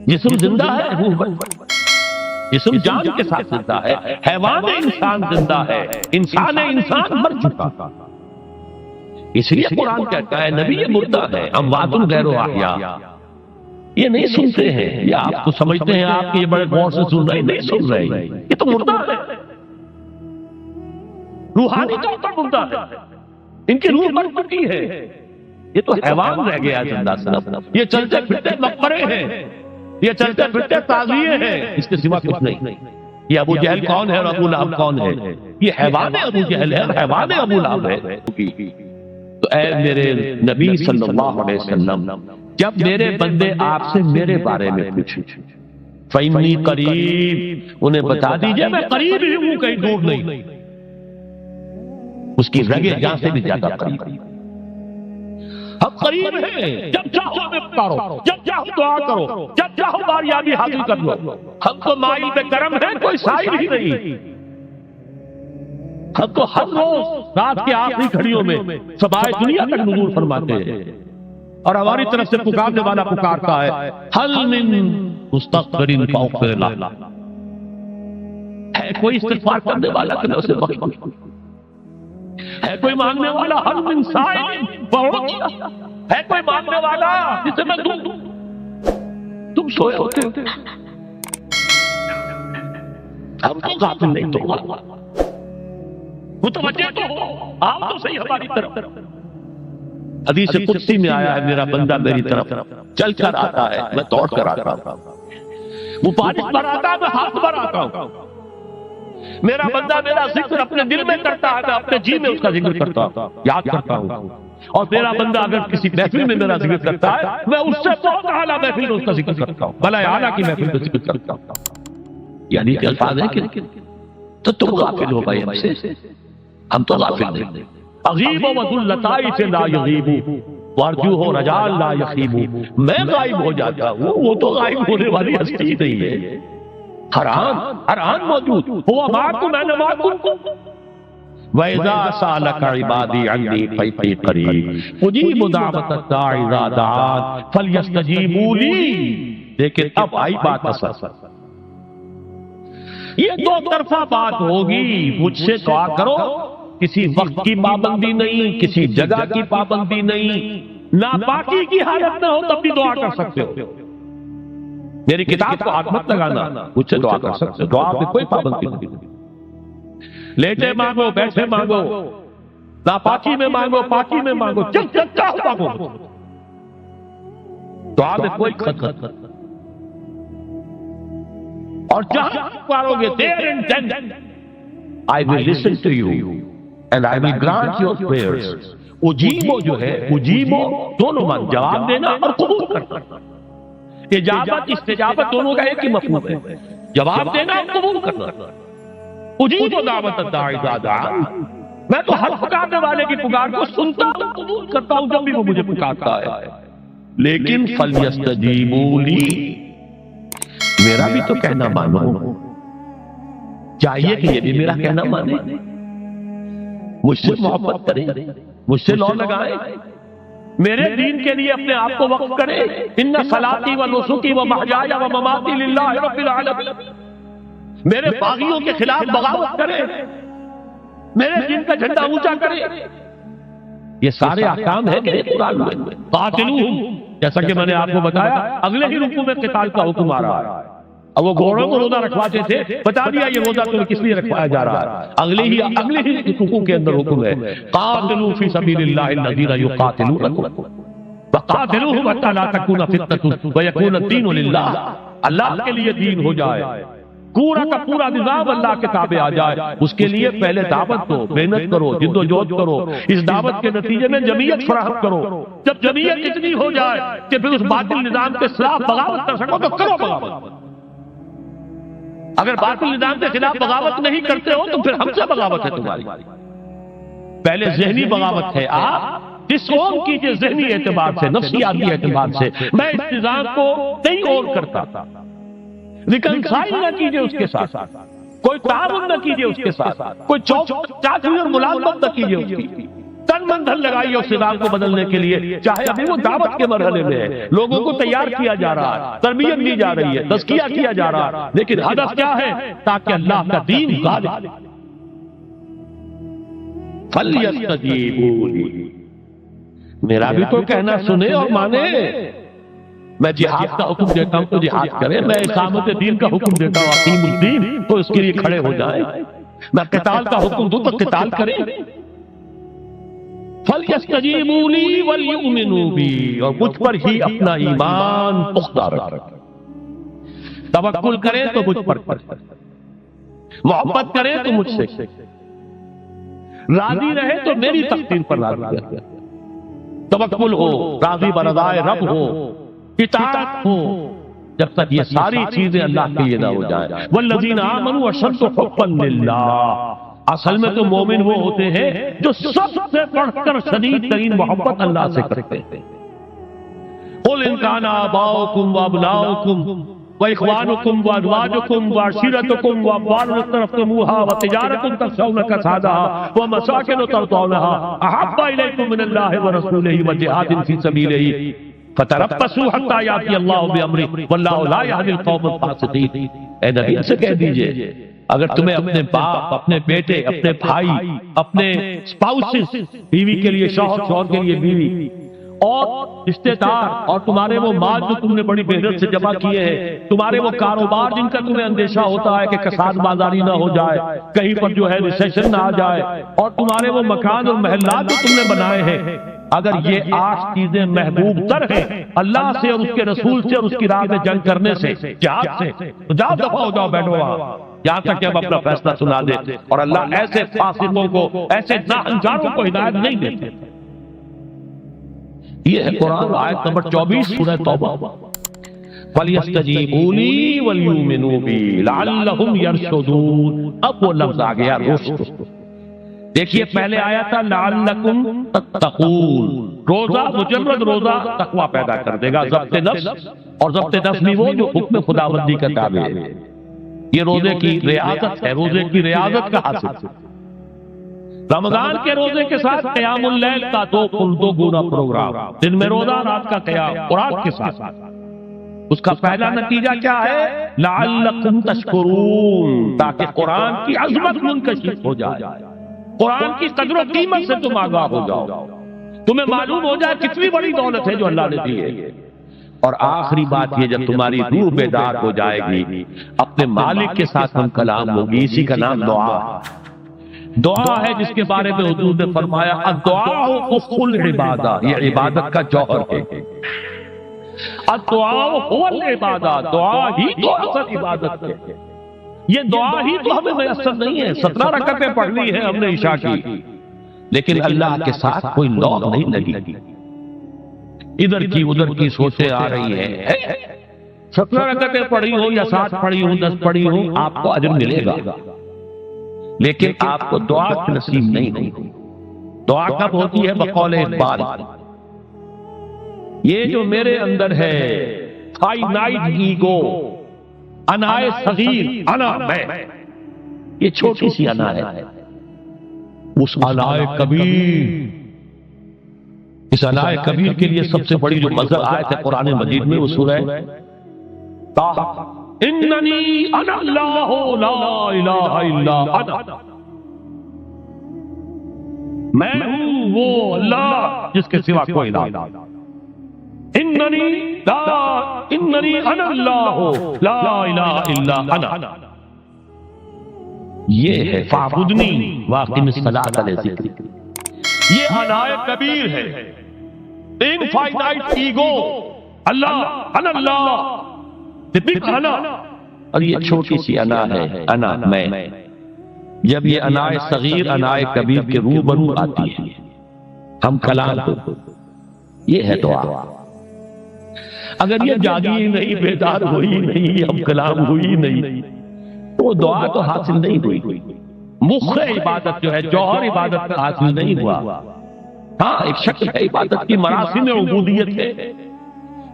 جسم زندہ ہے، روح مر، جسم جان کے ساتھ زندہ ہے، حیوان انسان زندہ ہے، انسان مر چکا۔ اس لیے قرآن کہتا ہے نبی یہ مردہ ہے، اموات غیر احیاء، یہ نہیں سنتے ہیں، یہ آپ تو سمجھتے ہیں آپ کہ یہ بڑے غور سے سن رہے ہیں، نہیں سن رہے، یہ تو مردہ ہے، روحانی طور پر مردہ ہے، ان کی روح مر چکی ہے، یہ تو حیوان رہ گیا زندہ صرف، یہ چلتے پھرتے مقبرے ہیں، یہ چلتے پھرتے تعزیے ہیں، اس کے سوا کچھ نہیں۔ یہ ابو جہل کون ہے اور ابو لہب کون ہے؟ یہ حیوان ابو جہل ہے اور حیوان ابو لہب ہے۔ تو اے میرے نبی صلی اللہ علیہ وسلم، جب میرے بندے آپ سے میرے بارے میں پوچھیں فَإِنِّي قریب، انہیں بتا دیجئے میں قریب ہی ہوں، کہیں دور نہیں، اس کی رگے جہاں سے بھی زیادہ قریب، ہم قریب ہیں، جب چاہو ہمیں پکارو، جب چاہو دعا کرو، جب چاہو باریابی حاصل کر لو، ہم تو مائل پہ کرم ہے، کوئی سائل ہی نہیں، ہم تو ہر روز رات کے آخری گھڑیوں میں سبائے دنیا تک نزول فرماتے ہیں، اور ہماری طرف سے پکارنے والا پکارتا ہے حل من مستغفر فاغفر لہ، ہے کوئی استغفار کرنے والا کہ میں اسے بخش دوں، ہے کوئی مانگنے والا حل من سائل فاعطیہ، ہے کوئی مانگنے والا جسے میں دوں، تم سوئے ہوتے ہم تو غافل نہیں، تو متوجہ تو ہو، آپ تو صحیح ہماری طرف۔ حدیث قدسی میں آیا ہے میرا بندہ میری طرف چل کر آتا ہے، میں دوڑ کر آتا ہوں، وہ بارش پر آتا ہے، میں ہاتھ پر آتا ہوں، میرا بندہ میرا ذکر اپنے دل میں کرتا ہے، میں اپنے جی میں اس کا ذکر کرتا ہوں، یاد کرتا ہوں، اور میرا بندہ اگر کسی محفل میں میرا ذکر کرتا ہے، میں اس سے بہت اعلیٰ محفل میں اس کا ذکر کرتا ہوں، بلائے اعلیٰ کی محفل میں ذکر کرتا ہوں۔ یعنی کہ الفاظ ہے کہ تو تم غافل ہو بھائی ہم سے، ہم تو غافل نہیں۔ اغیب و ذلتائف لا یغیب وارجو ہو رجال لا یخیب، میں غائب ہو جاتا ہوں، وہ تو غائب ہونے والی ہستی نہیں ہے، حرام موجود، ہوا معکم انا معکم، وَإِذَا سَأَلَكَ عِبَادِي عَنِّي فَإِنِّي قَرِيبٌ أُجِيبُ دَعْوَةَ الدَّاعِ إِذَا دَعَانِ فَلْيَسْتَجِیبُوا لِی۔ لیکن اب آئی بات اصل، یہ دو طرفہ بات ہوگی، مجھ سے دعا کرو، کسی وقت کی پابندی نہیں، کسی جگہ کی پابندی نہیں، ناپاکی کی حالت نہ ہو تب بھی دعا کر سکتے ہو، میری کتاب کو ہاتھ مت لگانا، مجھ سے دعا کر سکتے ہو، دعا میں کوئی پابندی نہیں، لیٹے مانگو، بیٹھے مانگو، ناپاکی میں مانگو، پاکی میں مانگو، جب چاہو مانگو، دعا میں کوئی خطر، اور جہاں پکارو گے there and then I will listen to you and I will grant your prayers۔ اجیبو جو ہے، اجیبو دونوں مان، جواب دینا اور قبول کرنا، اجابت استجابت دونوں کا ایک ہی مفہوم ہے، جواب دینا اور قبول کرنا۔ اجیبو دعوت الداعی اذا دعان، میں تو ہر پکارنے والے کی پکار کو سنتا ہوں، قبول کرتا ہوں جب بھی وہ مجھے پکارتا ہے، لیکن فَلْيَسْتَجِیبُوا لِی، میرا بھی تو کہنا مانو، چاہیے کہ یہ بھی میرا کہنا مانے، مجھ سے محبت کرے، مجھ سے لو لگائے، میرے دین کے لیے اپنے آپ کو وقف کرے، ان صلاتی و نسکی و محیای و مماتی للہ رب العالمین، میرے باغیوں کے خلاف بغاوت کرے، میرے دین کا جھنڈا اونچا کرے، یہ سارے احکام ہیں کہ قرآن میں۔ قاتلوہم، جیسا کہ میں نے آپ کو بتایا اگلے ہی رکوع میں قتال کا حکم آ رہا ہے، اب وہ گھوڑوں کو روزہ رکھواتے تھے، بتا دیا یہ روزہ تمہیں کس لیے رکھوایا جا رہا ہے، اگلے ہی رکوع کے اندر حکم ہے قاتلوا فی سبیل اللہ الذین یقاتلونکم وقاتلوہم حتی لا تکون فتنۃ ویکون الدین للہ، اللہ کے لیے دین ہو جائے، پورا کا پورا نظام اللہ کے تابع آ جائے، اس کے لیے پہلے دعوت دو، محنت کرو، جد و جہد کرو، اس دعوت کے نتیجے میں جمعیت فراہم کرو، جب جمعیت اتنی ہو جائے کہ پھر اس باطل نظام کے خلاف بغاوت کر سکو تو کرو بغاوت، اگر باطل نظام کے خلاف بغاوت نہیں کرتے ہو تو پھر ہم سے بغاوت ہے تمہاری، پہلے ذہنی بغاوت ہے، آپ ڈس اون کیجئے ذہنی اعتبار سے، نفسیاتی اعتبار سے، میں اس نظام کو نہیں اور کرتا، ریکنسائل نہ کیجئے اس کے ساتھ، کوئی تعاون نہ کیجئے اس کے ساتھ، کوئی چاچی اور ملازمت نہ کیجئے اس کی، تن من دھن لگائی اس نظام کو بدلنے کے لیے، چاہے ابھی وہ دعوت کے مرحلے میں ہے، لوگوں کو تیار کیا جا رہا ہے، تربیت دی جا رہی ہے، تزکیہ کیا جا رہا ہے، لیکن ہدف کیا ہے؟ تاکہ اللہ کا دین غالب۔ فَلْيَسْتَجِيبُوا لِي، میرا بھی تو کہنا سنے اور مانے۔ میں جہاد کا حکم دیتا ہوں تو جہاد کرے، میں اقامت دین کا حکم دیتا ہوں اقیم الدین تو اس کے لیے کھڑے ہو جائیں، میں قتال کا حکم دوں تو قتال کریں۔ فَلْيَسْتَجِيبُوا لِي وَلْيُؤْمِنُوا بِي، اور مجھ پر ہی اپنا ایمان پختہ رکھیں، توکل کریں تو مجھ پر کریں، محبت کریں تو مجھ سے، راضی رہے تو میری تقدیر پر راضی رہے، توکل ہو، راضی برضائے رب ہو، اطاعت ہو، جب تک یہ ساری چیزیں اللہ کے لیے نہ ہو جائیں۔ والذین آمنوا اشد حبا للہ، اصل میں تو مومن وہ ہوتے ہیں جو سب سے بڑھ کر شدید ترین محبت اللہ سے کرتے ہیں۔ قل ان کان آباؤکم وابناؤکم واخوانکم وازواجکم وعشیرتکم واموال اقترفتموها وتجارۃ تخشون کسادها ومساکن ترضونها احب الیکم من اللہ ورسولہ وجہاد فی سبیلہ فتربصوا حتی یأتی اللہ بامرہ واللہ لا یہدی القوم الفاسقین۔ اے نبی سے کہہ دیجئے اگر تمہیں اپنے باپ، اپنے بیٹے، اپنے بھائی، اپنے اسپاؤسز، بیوی کے لیے شوہر، شوہر کے لیے بیوی، اور رشتے دار، اور تمہارے وہ مال جو تم نے بڑی محنت سے جمع کیے ہیں، تمہارے وہ کاروبار جن کا تمہیں اندیشہ ہوتا ہے کہ کساد بازاری نہ ہو جائے، کہیں پر جو ہے ریسیشن نہ آ جائے، اور تمہارے وہ مکان اور محلات جو تم نے بنائے ہیں، اگر یہ 8 چیزیں محبوب تر ہیں اللہ سے اور اس کے رسول سے اور اس کی راہ میں جنگ کرنے سے، جہاد سے، تو جاؤ دفعہ ہو جاؤ، بیٹھو وہاں، یہاں تک کہ ہم اپنا فیصلہ سنا دے۔ اور اللہ ایسے فاسقوں کو، ایسے ناہنجاروں کو ہدایت نہیں دیتے۔ یہ ہے قرآن آیت نمبر 24 سورہ توبہ۔ فَلْيَسْتَجِيبُوا لِي وَلْيُؤْمِنُوا بِي لَعَلَّهُمْ يَرْشُدُونَ۔ اب وہ لفظ آ گیا رشد۔ دیکھیے پہلے آیا تھا لعلکم تتقون، روزہ، مجرد روزہ تقوی پیدا کر دے گا، ضبط نفس، اور ضبط نفس بھی وہ جو حکم خداوندی کا تابع ہے۔ یہ روزے کی ریاضت ہے، روزے کی ریاضت کا حاصل۔ رمضان کے روزے کے ساتھ قیام اللیل کا دو گنا پروگرام، دن میں روزہ، رات کا قیام قرآن کے ساتھ۔ اس کا پہلا نتیجہ کیا ہے؟ لعلکم تشکرون، تاکہ قرآن کی عظمت منکشف ہو جائے، قرآن کی قدر و قیمت سے تم آگاہ ہو جاؤ، تمہیں معلوم ہو جائے کتنی بڑی دولت ہے جو اللہ نے دی ہے۔ اور آخری بات یہ، جب تمہاری روح بیدار ہو جائے گی، اپنے مالک کے ساتھ ہم کلام ہوگی، اسی کا نام دعا۔ دعا ہے جس کے بارے میں حضور نے فرمایا الدعاء اخو العبادہ، یہ عبادت کا جوہر ہے۔ الدعاء هو العبادہ، دعا ہی تو اصل عبادت ہے۔ یہ دعا ہی تو ہمیں میسر نہیں ہے۔ 17 رکعتیں پڑھ لی ہیں ہم نے عشاء کی، لیکن اللہ کے ساتھ کوئی لوگ نہیں لگی، ادھر کی ادھر کی سوچیں آ رہی ہیں۔ 17 رکعتیں پڑھی ہوں یا 7 پڑھی ہوں، 10 پڑھی ہوں، آپ کو اجر ملے گا، لیکن آپ کو دعا کی نصیب نہیں ہوگی۔ دعا کب ہوتی ہے؟ بقول اقبال، یہ جو میرے اندر ہے فائنائٹ ایگو، انائے صغیر، انا میں، یہ چھوٹی سی انا ہے، اس انائے کبیر، اس انائے کبیر کے لیے سب سے بڑی جو مظہر آیت ہے قرآن مجید میں وہ سورہ طٰہٰ، اننی انا اللہ لا الہ الا انا، میں ہوں وہ اللہ جس کے سوا کوئی الہ نہیں۔ اننی انا اللہ لا الہ الا انا، یہ ہے فاعبدنی واقم الصلاۃ لذکری، یہ انائے کبیر ہے، انفائنائٹ ایگو، اللہ انا اللہ، بگ انا، اور یہ چھوٹی سی انا ہے، انا میں۔ جب یہ انائے صغیر انائے کبیر کے روبرو آتی ہے، ہم کلام کو، یہ ہے دعا۔ اگر یہ جاگی ہی نہیں، بیدار ہوئی نہیں، ہم کلام ہوئی نہیں، تو دعا تو حاصل نہیں ہوئی، مخ عبادت جو ہے، جوہر عبادت کا حاصل نہیں ہوا۔ ہاں ایک شکل ہے عبادت کی، مراسم عبودیت ہے،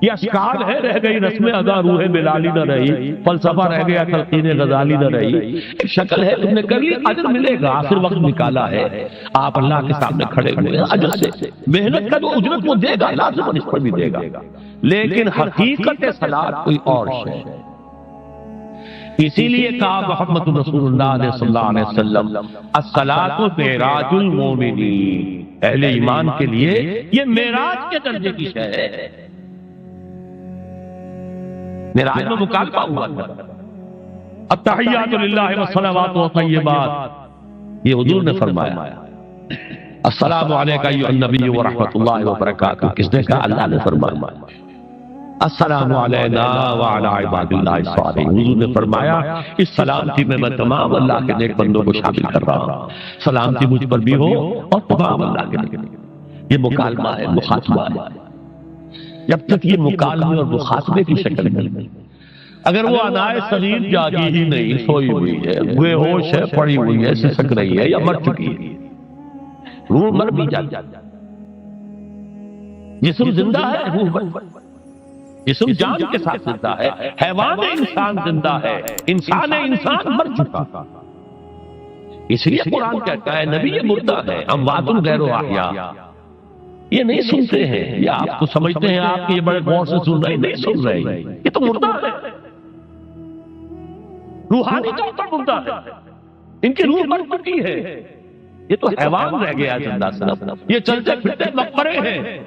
یہ اشکال ہے، رہ گئی رسم ادا روح بلالی نہ رہی، فلسفہ رہ گیا تلقین غزالی نہ رہی، ایک شکل ہے تم نے کر لی، اجر ملے گا، آخر وقت نکالا ہے، آپ اللہ کے سامنے کھڑے ہوئے اجر سے، محنت کا جو اجرت وہ دے گا لازم اس پر بھی دے گا، لیکن حقیقت صلاۃ کوئی اور ہے۔ اسی لیے کہا محمد رسول اللہ صلی اللہ علیہ وسلم الصلاۃ معراج المومنین، اہل ایمان کے لیے یہ معراج کے درجے کی شے ہے۔ معراج میں مکالمہ ہوا تھا، التحیات للہ والصلوات والطیبات، یہ حضور نے فرمایا السلام علیکہ ایھا النبی ورحمۃ اللہ وبرکاتہ، کس نے کہا؟ اللہ نے فرمایا السلام علینا وعلی عباد اللہ الصالحین، حضور نے فرمایا اس سلامتی میں تمام اللہ کے نیک بندوں کو شامل کر رہا ہوں، سلامتی مجھ پر بھی ہو اور تمام اللہ کے نیک۔ یہ مکالمہ ہے، مخاطبہ ہے۔ جب تک یہ مکالمے اور مخاطبے کی شکل میں، اگر وہ انائے صغیر جاگی ہی نہیں، سوئی ہوئی ہے، بے ہوش ہے، پڑی ہوئی ہے، سسک رہی ہے یا مر چکی ہے، روح مر بھی جاتی، جسم زندہ ہے، روح جسم جان کے ساتھ زندہ ہے، حیوان انسان زندہ ہے، انسان مر چکا۔ اس لیے قرآن کہتا ہے نبی یہ مردہ ہے، اموات غیر احیاء، یہ نہیں سنتے ہیں، یہ آپ تو سمجھتے ہیں آپ یہ بڑے غور سے سن رہے، نہیں سن رہے، یہ تو مردہ ہے، روحانی طور پر مردہ ہے، ان کی روح مر چکی ہے، یہ تو حیوان رہ گیا زندہ صرف، یہ چلتے پھرتے مقبرے ہیں،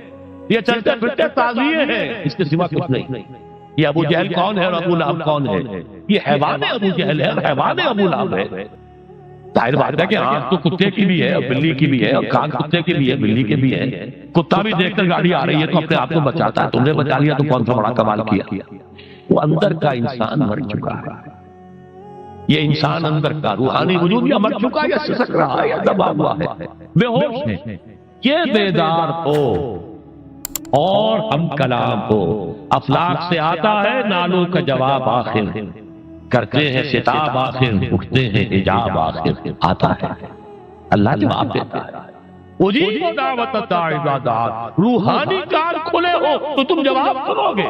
یہ چلتے پھرتے تعزیے ہیں، اس کے سوا کچھ نہیں۔ یہ ابو جہل کون ہے اور ابو لہب کون ہے؟ یہ حیوان ابو جہل ہے اور حیوان ابو لہب ہے۔ ظاہر بات ہے کہ آنکھ تو کتے کی بھی ہے اور بلی کی بھی ہے، اور کان کتے کی بھی ہے، بلی کے بھی ہے۔ کتا بھی دیکھ کر گاڑی آ رہی ہے تو اپنے آپ کو بچاتا ہے، تم نے بچا لیا تو کون سا بڑا کمال کیا۔ وہ اندر کا انسان مر چکا ہے، یہ انسان اندر کا روحانی وجود یا مر چکا یا سسک رہا ہے یا دبا ہوا ہے، بے ہوش ہے۔ یہ بیدار ہو اور ہم کلام ہو، افلاک سے آتا ہے نالوں کا جواب آخر، کرتے ہیں ستاب آخر، اٹھتے ہیں حجاب آخر، آتا ہے اللہ جواب دیتا ہے۔ اجیب دعوت الداعی اذا دعان، روحانی کان کھلے ہو تو تم جواب سنو گے،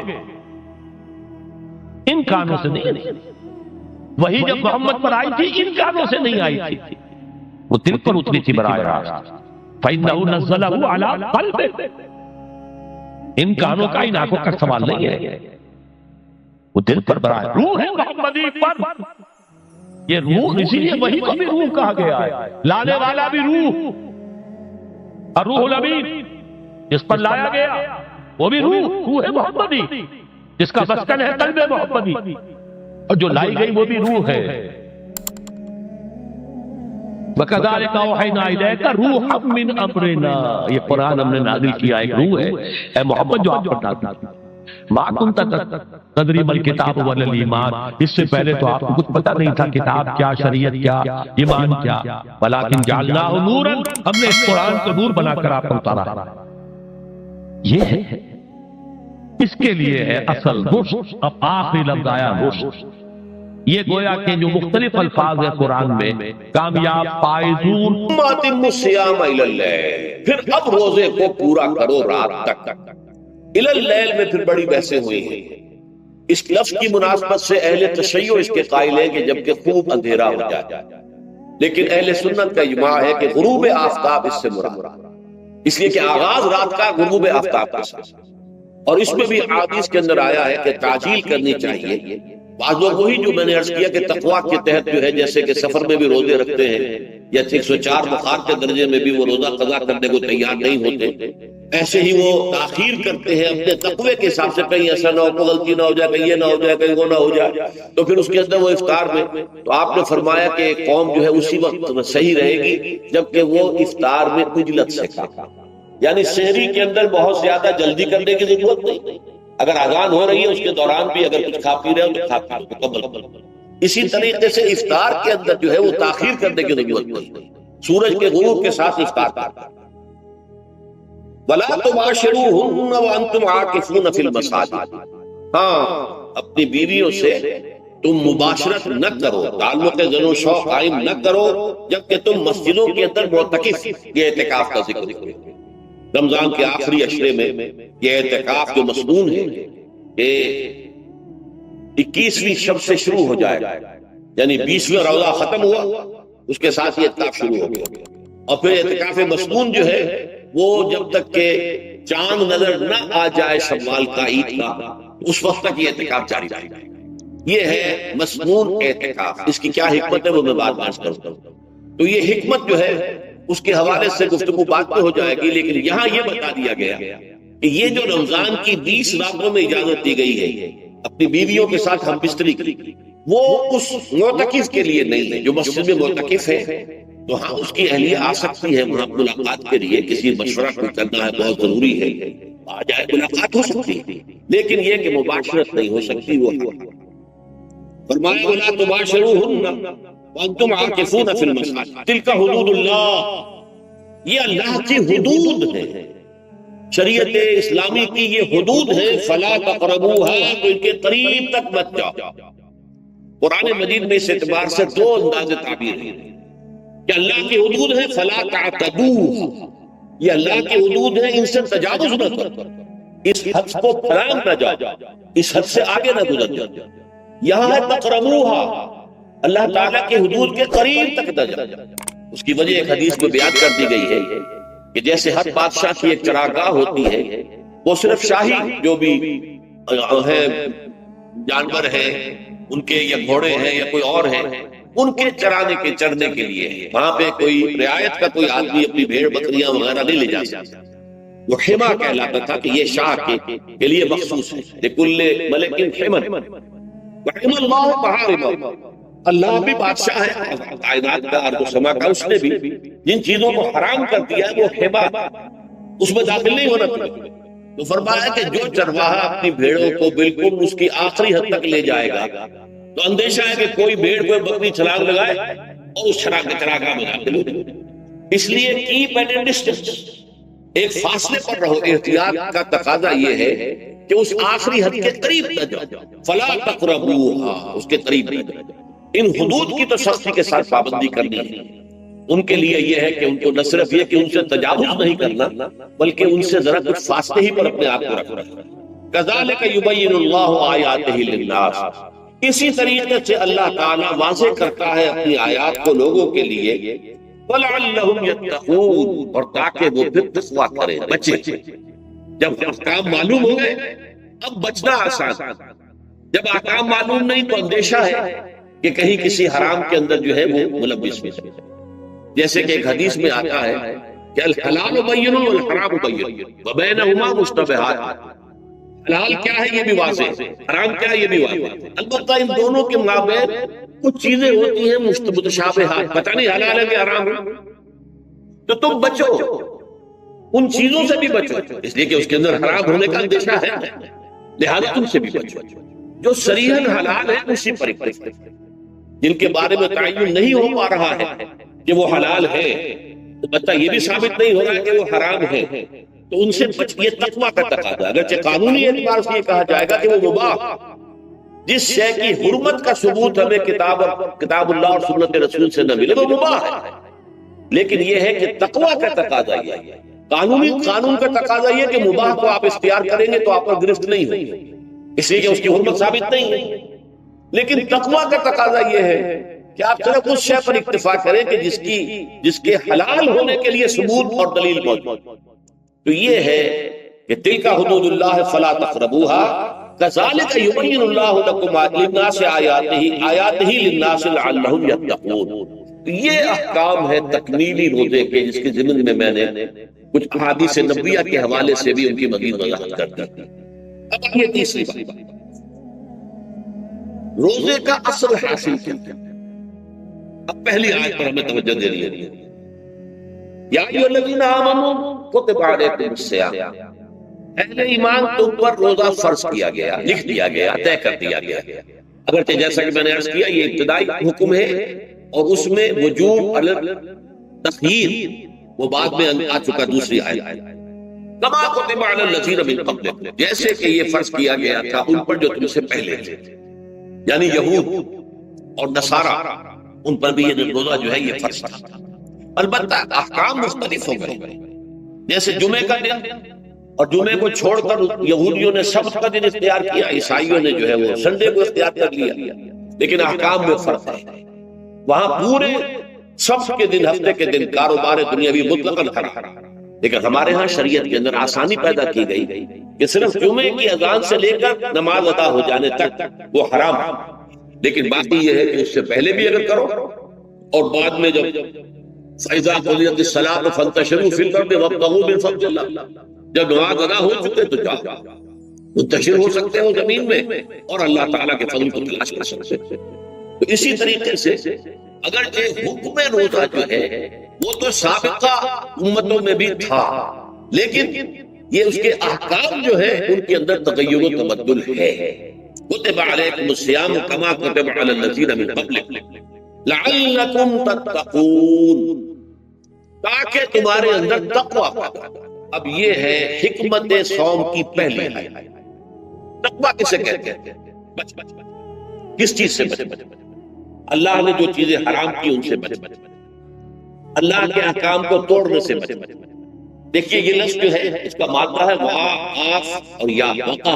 ان کانوں سے نہیں۔ وہی جب محمد پر آئی تھی ان کانوں سے نہیں آئی تھی، وہ دل پر اتری تھی براہ راست، فَإِنَّهُ نَزَّلَهُ عَلَىٰ قَلْبِكَ، ان کانوں کا ان آنکھوں کا سوال نہیں ہے، وہ دل پر براہ روح ہے محمدی پر، یہ روح، اسی لیے وہی کو بھی روح کہا گیا ہے، لانے والا بھی روح، اور روح الامین جس پر لایا گیا وہ بھی روح محمدی، جس کا مسکن ہے قلب محمدی، اور جو لائی گئی وہ بھی روح ہے۔ وَكَذَلِكَ أَوْحَيْنَا إِلَيْكَ رُوحًا مِّنْ أَمْرِنَا، یہ قرآن ہم نے نازل کیا، ایک روح ہے اے محمد جو آپ پر نازل کیا۔ مَا كُنْتَ تَدْرِي مَا الْكِتَابُ وَلَا الْإِيمَانُ، اس سے پہلے تو آپ کو کچھ پتہ نہیں تھا کتاب کیا، شریعت کیا، ایمان کیا، وَلَٰكِنْ جَعَلْنَاهُ نُورًا، ہم نے اس قرآن کو نور بنا کر آپ کو اتارا۔ یہ ہے، اس کے لیے ہے اصل رشد، اب آخری لفظ آیا رشد۔ یہ گویا کہ جو مختلف الفاظ ہیں قرآن میں، کامیاب، فائزون، ماتم الصیام الی اللیل، پھر اب روزے کو پورا کرو رات تک۔ الی اللیل میں پھر بڑی بحثیں ہوئی ہیں، اس لفظ کی مناسبت سے اہل تشیع اس کے قائل ہیں کہ جبکہ خوب اندھیرا ہو جائے، لیکن اہل سنت کا اجماع ہے کہ غروب آفتاب اس سے مراد، اس لیے کہ آغاز رات کا غروب آفتاب کے ساتھ، اور اس میں بھی حدیث کے اندر آیا ہے کہ تعجیل کرنی چاہیے۔ بعض لوگ وہی جو میں نے عرض کیا کہ تقویٰ کے تحت جو ہے، جیسے کہ سفر میں بھی روزے رکھتے ہیں یا 104 بخار کے درجے میں بھی وہ روزہ قضا کرنے کو تیار نہیں ہوتے، ایسے ہی وہ تاخیر کرتے ہیں اپنے تقوی کے حساب سے، کہیں ایسا نہ ہو کہ غلطی نہ ہو جائے، کہیں یہ نہ ہو جائے، کہیں وہ نہ ہو جائے، تو پھر اس کے اندر وہ افطار میں، تو آپ نے فرمایا کہ قوم جو ہے اسی وقت صحیح رہے گی جبکہ وہ افطار میں عجلت سے کھا، یعنی سحری کے اندر بہت زیادہ جلدی کرنے کی ضرورت نہیں، اگر اذان ہو رہی ہے اس کے دوران بھی اگر کچھ کھا پی رہے ہو تو کھا پی مکمل۔ اسی طریقے سے افطار کے اندر جو ہے وہ تاخیر کرنے کی ضرورت نہیں، سورج کے غروب کے ساتھ افطار کرنا۔ وَلَا تُبَاشِرُوهُنَّ وَأَنْتُمْ عَاكِفُونَ فِي الْمَسَاجِدِ، ہاں اپنی بیویوں سے تم مباشرت نہ کرو، تعلق زن و شوق قائم نہ کرو جبکہ تم مسجدوں کے اندر معتکف، یہ اعتکاف کا ذکر ہے، رمضان کے آخری عشرے میں یہ اعتکاف جو مسنون ہے کہ 21ویں شب سے شروع ہو جائے گا، یعنی 20واں روزہ ختم ہوا اس کے ساتھ یہ اعتکاف شروع ہو گیا، اور پھر اعتکاف مسنون جو ہے وہ جب تک کہ چاند نظر نہ آ جائے شوال کا، عید کا، اس وقت تک یہ اعتکاف جاری رہے گا۔ یہ ہے مسنون اعتکاف۔ اس کی کیا حکمت ہے وہ میں بعد میں کرتا ہوں۔ تو یہ حکمت جو ہے اس کے حوالے سے گفتگو بات پہ ہو جائے گی، لیکن یہاں یہ بتا دیا گیا کہ یہ جو رمضان کی 20 راتوں میں اجازت دی گئی ہے اپنی بیویوں کے ساتھ ہم بستری کی، وہ اس معتکف کے لیے نہیں ہے جو مسجد میں معتکف ہے۔ تو ہاں اس کی اہلیہ آ سکتی ہے وہاں ملاقات کے لیے، کسی مشورہ کوئی کرنا ہے بہت ضروری ہے، آ جائے، ملاقات ہو سکتی ہے، لیکن یہ کہ مباشرت نہیں ہو سکتی۔ وہ فرمایا وَلَا تُبَاشِرُوهُنَّ وَأَنْتُمْ عَاكِفُونَ فِي الْمَسَاجِدِ تِلْكَ حُدُودُ اللَّهِ، یہ اللہ کی حدود ہے، شریعت اسلامی کی یہ حدود ہے۔ فَلَا تَقْرَبُوهَا، تو ان کے قریب تک مت جاؤ۔ قرآن مجید میں اس اعتبار سے دو انداز تعبیر ہے کہ اللہ کی حدود ہے فَلَا تَعْتَدُوهَا، یہ اللہ کی حدود ہے، ان سے تجاوز نہ کرو، اس حد کو پھلانگ نہ جاؤ، اس حد سے آگے نہ گزر جاؤ۔ یہاں ہے تقربوها، اللہ تعالیٰ کی حدود کے قریب تک نہ جاؤ۔ اس کی وجہ ایک حدیث میں بیان کر دی گئی ہے کہ جیسے ہر بادشاہ کی ایک چراگاہ ہوتی ہے، وہ صرف شاہی جو بھی ہے جانور ہیں ان کے، یا گھوڑے ہیں یا کوئی اور ہیں، ان کے چرانے کے چرنے کے لیے ہے، وہاں پہ کوئی رعایت کا کوئی آدمی اپنی بھیڑ بکریاں وغیرہ نہیں لے جا سکتا۔ وہ حما کہلاتا تھا کہ یہ شاہ کے لیے مخصوص ہے، لکل ملک حما وحم اللہ محارمہ، اللہ بھی بادشاہ ہے کائنات کا، ارض و سما کا، اس نے بھی جن چیزوں کو حرام کر دیا ہے وہ حما، اس میں داخل نہیں ہونا چاہیے۔ تو فرمایا کہ جو چرواہا اپنی بھیڑوں کو بالکل اس کی آخری حد تک لے جائے گا تو اندیشہ ہے کہ کوئی بھیڑ کوئی بکری چھلانگ لگائے اور اس چراگاہ میں داخل ہو جائے۔ اس لیے کیپ ایٹ اے ڈسٹنس، ایک فاصلے پر رہو۔ احتیاط کا تقاضا یہ ہے کہ اس آخری حد کے قریب نہ جاؤ، فلا تقربوها، اس کے قریب نہ جاؤ۔ ان حدود کی تو سختی کے ساتھ پابندی کرنی ہے۔ ان کے لیے یہ ہے کہ ان کو نہ صرف یہ کہ ان سے تجاوز نہیں کرنا، بلکہ ان سے ذرا کچھ فاصلے ہی پر اپنے آپ کو رکھنا۔ کذالک یبین اللہ آیاتہ للناس، اسی طریقے سے اللہ تعالیٰ واضح کرتا ہے اپنی آیات کو لوگوں کے لیے، وَلَعَلَّهُمْ يَتَّقُونَ، اور تاکہ وہ پھر تقویٰ کریں، بچیں۔ جب احکام معلوم ہو گئے اب بچنا آسان، جب احکام معلوم نہیں تو اندیشہ ہے کہ کہیں کسی حرام کے اندر جو ہے وہ ملوث ہو جائے۔ جیسے کہ ایک حدیث میں آتا ہے کہ الحلال بین والحرام بین وبینہما مشتبہات، حلال کیا ہے یہ بھی واضح ہے، حرام کیا ہے یہ بھی واضح ہے، البتہ ان دونوں کے مابین کچھ چیزیں ہوتی ہیں متشابہات، پتہ نہیں حلال ہے کہ حرام ہے، تو تم بچو، ان چیزوں سے بھی بچو، اس لیے کہ اس کے اندر حرام ہونے کا اندیشہ ہے، لہذا تم سے بھی بچو۔ جو صریحاً حلال ہے اسی پر اکتفا، جن کے بارے میں تعین نہیں ہو پا رہا ہے کہ وہ حلال ہے، البتہ یہ بھی ثابت نہیں ہو رہا ہے کہ وہ حرام ہے، تو ان سے بچ، یہ تقویٰ کا تقاضا ہے۔ اگرچہ قانونی اعتبار سے یہ کہا جائے گا کہ وہ مباح، جس شے کی حرمت کا ثبوت ہمیں کتاب اللہ اور سنت رسول سے نہ ملے وہ مباح ہے، لیکن یہ ہے کہ تقویٰ کا تقاضا یہ ہے، قانون کا تقاضا یہ کہ مباح کو آپ اختیار کریں گے تو آپ پر گرفت نہیں ہوگی، اس لیے کہ اس کی حرمت ثابت نہیں ہے، لیکن تقویٰ کا تقاضا یہ ہے کہ آپ صرف اس شے پر اکتفا کریں کہ جس کے حلال ہونے کے لیے ثبوت اور دلیل موجود۔ تو یہ ہے کہ تلک حدود اللہ فلا تقربوها کذالک یبین اللہ لکم للناس آیاتہ للناس لعلہم یتقون۔ یہ احکام ہے تکمیلی روزے کے، جس کے ضمن میں میں نے کچھ احادیث نبویہ کے حوالے سے بھی ان کی مزید وضاحت کر دی۔ اب یہ تیسری بات، روزے کا اصل حاصل کیا ہے۔ اب پہلی آیت پر ہمیں توجہ دینی ہے، یا ایھا الذین آمنوا کتب علیکم الصیام، اہل ایمان تم پر روزہ فرض کیا گیا، لکھ دیا گیا، طے کر دیا گیا۔ اگرچہ جیسا کہ میں نے عرض کیا یہ ابتدائی حکم ہے اور اس میں وجوب علی التخییر وہ بعد میں آ چکا دوسری آیت، کما کتب علی الذین من قبلکم، جیسے کہ یہ فرض کیا گیا تھا ان پر جو تم سے پہلے تھے، یعنی یہود اور نصارہ، ان پر بھی یہ روزہ جو ہے یہ فرض تھا، البتہ احکام مختلف ہو گئے۔ جیسے جمعے کا دن اور جمعے کو چھوڑ کر یہودیوں نے سبت کا دن اختیار کیا، عیسائیوں نے جو ہے وہ سنڈے کو اختیار کر لیا، لیکن احکام میں فرق ہے۔ وہاں پورے سبت کے دن، ہفتے کے دن کاروبار دنیاوی مطلقاً حرام، لیکن ہمارے ہاں شریعت کے اندر آسانی پیدا کی گئی کہ صرف جمعے کی اذان سے لے کر نماز ادا ہو جانے تک وہ حرام، لیکن باقی یہ ہے کہ اس سے پہلے بھی اگر کرو اور بعد میں جب فَإِذَا قُضِيَتِ الصَّلَاةُ فَانتَشِرُوا فِي الْأَرْضِ وَابْتَغُوا مِن فَضْلِ اللَّهِ، جب نماز ادا ہو چکے تو جاؤ منتشر ہو سکتے ہو زمین میں اور اللہ تعالیٰ کے فضل کو تلاش کر سکتے ہو۔ تو اسی طریقے سے اگرچہ حکم روزہ جو ہے وہ تو سابقہ امتوں میں بھی تھا، لیکن یہ اس کے احکام جو ہے ان کے اندر تغیر و تبدل ہے۔ کتب علیکم الصیام کما کتب علی الذین من قبلکم لعلکم تتقون، تاکہ تمہارے اندر تقوی پیدا ہو۔ اب یہ ہے حکمت صوم کی پہلی آیت۔ تقوی کسے کہتے ہیں؟ بچ کس چیز سے بچ؟ اللہ نے جو چیزیں حرام کی ان سے بچ، اللہ کے احکام کو توڑنے سے بچ۔ دیکھیے یہ لفظ جو ہے اس کا مادہ ہے وقاف اور یا وقا۔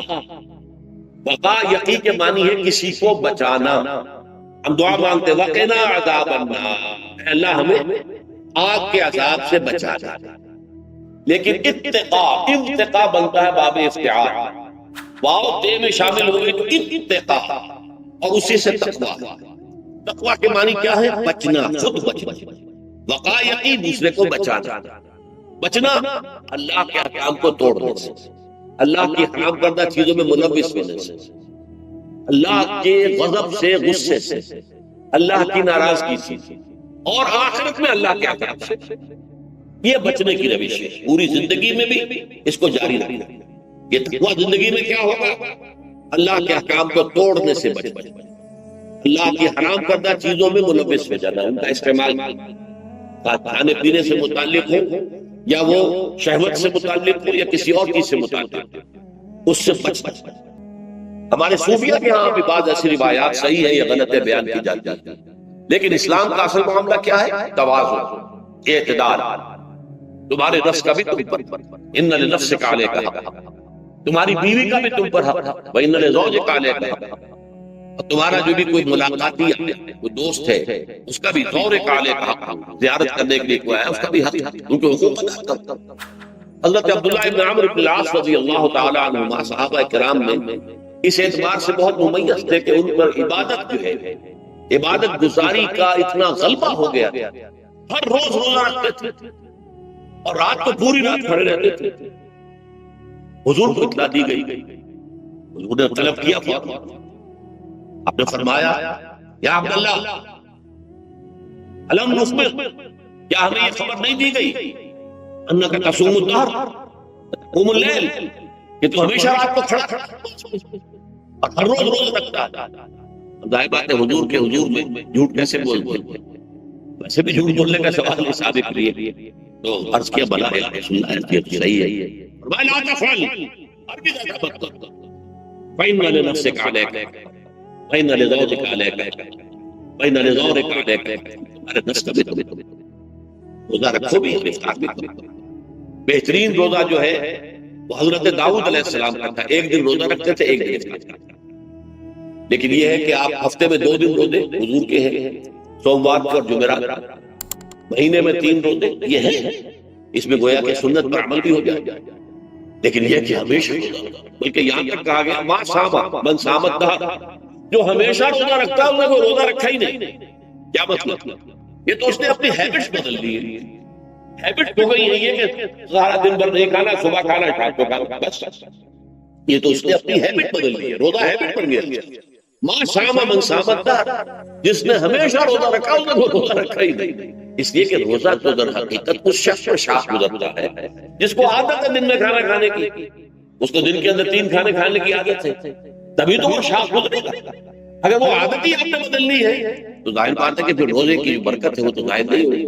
وقا یقی کے معنی ہے کسی کو بچانا۔ ہم دعا مانگتے وقنا عذاب النار، اللہ ہمیں آگ کے عذاب سے بچا دے، لیکن اتقا بنتا ہے باب افتعال، واو تے میں شامل ہو گئی تو اتقا، اور اسی سے تقوی۔ تقوی کے معنی کیا ہے؟ بچنا، خود بچنا۔ وقا یقی دوسرے کو بچانا، بچنا اللہ کے احکام کو توڑنے سے، اللہ کی حرام کردہ چیزوں میں ملوث ہونے سے، اللہ کے غضب سے، غصے سے، اللہ کی ناراضگی سے، اور آخرت میں اللہ کے احکام سے۔ یہ بچنے کی روش ہے، پوری زندگی میں بھی اس کو جاری رکھنا۔ یہ تقوی زندگی میں کیا ہوگا؟ اللہ کے احکام کو توڑنے سے بچنا، اللہ کی حرام کردہ چیزوں میں ملوث ہو جانا، ان کا استعمال کھانے پینے سے متعلق ہو یا وہ شہوت سے متعلق ہو یا کسی اور چیز سے متعلق ہو، اس سے بچنا۔ ہمارے صوفیہ کے ہاں بھی بعض ایسی روایات صحیح ہے یا غلط بیان کی جاتی ہے، لیکن اسلام کا اصل معاملہ کیا ہے؟ توازن، اعتدال۔ تمہارے نفس کا بھی تم پر، ان لنفسک علیک حق، تمہاری بیوی کا بھی تم پر حق، وان لزوجک علیک حق، اور تمہارا جو بھی کوئی ملاقاتی کوئی دوست ہے اس کا بھی زورک علیک حق، زیارت کرنے کے لیے کوئی آیا اس کا بھی حق، ان کے حقوق ادا کرتا۔ حضرت عبداللہ ابن عمرو بن العاص رضی اللہ تعالی عنہما صحابہ کرام میں اس اعتبار سے بہت ممیز تھے کہ ان پر عبادت جو ہے، عبادت گزاری کا اتنا غلبہ ہو گیا، ہر روز روزہ رکھتے تھے اور رات کو پوری رات کھڑے رہتے تھے۔ حضور کو اطلاع دی گئی، حضور نے طلب کیا، آپ نے فرمایا یا عبداللہ الم نخبر، کیا ہمیں یہ خبر نہیں دی گئی انک تصوم الدہر تقوم اللیل، کہ تو ہمیشہ رات کو کھڑا اور ہر روز روز رکھتا ہے۔ ظاہر بات ہے حضور کے حضور میں جھوٹ کیسے بولتے ہیں؟ ویسے بھی جھوٹ بولنے کا سوال نہیں ثابت لیے تو عرض کیا بلا ہے رسول اللہ، یہ تو صحیح ہے، فرمایا لا تفعل، اب بھی زیادہ مت کر، فإن لنفسك عليك وإن لزوجك عليك وإن لزورك عليك، تمہارے نفس کا بھی تم روزہ رکھو بھی اور افطار بھی کرو۔ بہترین روزہ جو ہے وہ حضرت داؤد علیہ السلام کا تھا، ایک دن روزہ رکھتے تھے، ایک دن افطار کرتے تھے۔ لیکن یہ ہے کہ آپ ہفتے میں 2 دن روزے حضور کے ہیں، سوموار کو اور جمعرات، مہینے میں 3 روزے، یہ ہے اس میں گویا کہ سنت پر عمل بھی ہو جائے۔ لیکن یہ کہ ہمیشہ روزہ، بلکہ یہاں تک کہا گیا ما صام من صام الدہر، جو ہمیشہ روزہ رکھتا ہے انہیں کوئی روزہ رکھا ہی نہیں۔ کیا مطلب؟ یہ تو اس نے اپنی ہیبٹس بدل دی ہے، ہیبٹ ہو گئی ہے کہ سارا دن بھر نہیں کھانا، صبح کھانا، شام کو کھانا، بس۔ یہ تو اس نے اپنی ہیبٹ بدل دی ہے، روزہ ہیبٹ بن گیا۔ ما صام من صام الدہر، جس نے ہمیشہ روزہ رکھا انہیں کوئی روزہ رکھا ہی نہیں۔ اس لیے کہ روزہ تو در حقیقت اس شخص پر شاخ گزرتا ہے جس کو عادت ہے دن میں کھانا کھانے کی، اس کو دن کے اندر 3 کھانے کھانے کی عادت ہے، تبھی تو وہ شاخ گزرے گا۔ اگر وہ عادت ہی آپ نے بدلنی ہے تو ظاہر بات ہے کہ پھر روزے کی جو برکت ہے وہ تو ظاہر نہیں ہوئی۔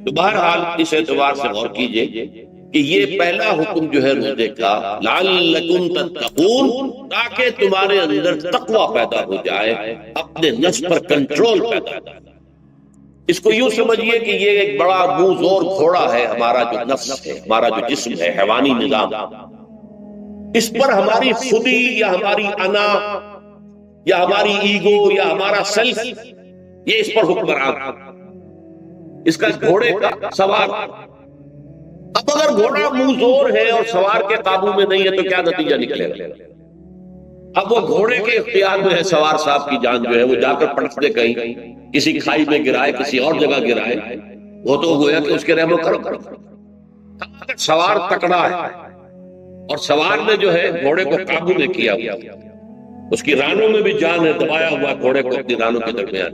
تو بہرحال اس اعتبار سے غور کیجئے کہ یہ پہلا حکم جو ہے روزے کا، لعلکم تتقون، تاکہ تمہارے اندر تقوی پیدا ہو جائے، اپنے نفس پر کنٹرول پیدا ہو جائے۔ اس کو یوں سمجھیے کہ یہ ایک بڑا منہ زور گھوڑا ہے، ہمارا جو نفس ہے، ہمارا جو جسم ہے، حیوانی نظام، اس پر ہماری خودی یا ہماری انا یا ہماری ایگو یا ہمارا سیلف، یہ اس پر حکمران، اس کا گھوڑے کا سوار۔ اب اگر گھوڑا منہ زور ہے اور سوار کے قابو میں نہیں ہے تو کیا نتیجہ نکلے گا؟ اب وہ گھوڑے کے اختیار میں ہے، سوار صاحب کی جان جو ہے وہ جا کر پٹک دے، کہیں کسی کھائی میں گرائے، کسی اور جگہ گرائے، وہ تو گویا کہ اس کے رحم و کرم۔ اگر سوار تکڑا ہے اور سوار نے جو ہے گھوڑے کو قابو میں کیا، اس کی رانوں میں بھی جان ہے، دبایا ہوا گھوڑے کو اپنی رانوں کے درمیان،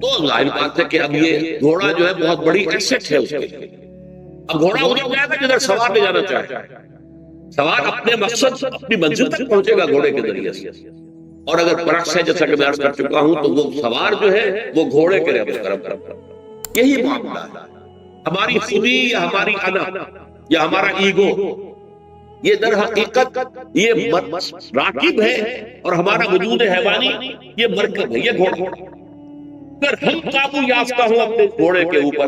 تو ظاہر بات ہے کہ اب یہ گھوڑا جو ہے بہت بڑی ایسٹ ہے اس کے لیے۔ اب گھوڑا ادھر جائے گا جدھر سوار لے جانا چاہے، سوار اپنے مقصد اپنی منزل تک پہنچے گا گھوڑے کے ذریعے سے۔ اور اگر برعکس ہے، جیسا کہ میں عرض کر چکا ہوں، تو وہ سوار جو ہے وہ گھوڑے کے رحم و کرم۔ یہی معاملہ ہے، ہماری خودی یا ہماری انا یا ہمارا ایگو، یہ در حقیقت یہ راکب ہے، اور ہمارا وجود حیوانی یہ مرکب ہے، یہ گھوڑا۔ اگر ہم قابو یافتہ ہوں اپنے گھوڑے کے اوپر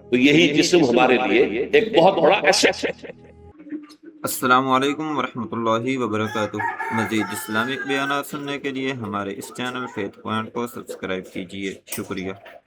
تو یہی جسم ہمارے لیے ایک بہت بڑا ایسٹ ہے۔ السلام علیکم ورحمۃ اللہ وبرکاتہ۔ مزید اسلامک بیانات سننے کے لیے ہمارے اس چینل فیتھ پوائنٹ کو سبسکرائب کیجیے۔ شکریہ۔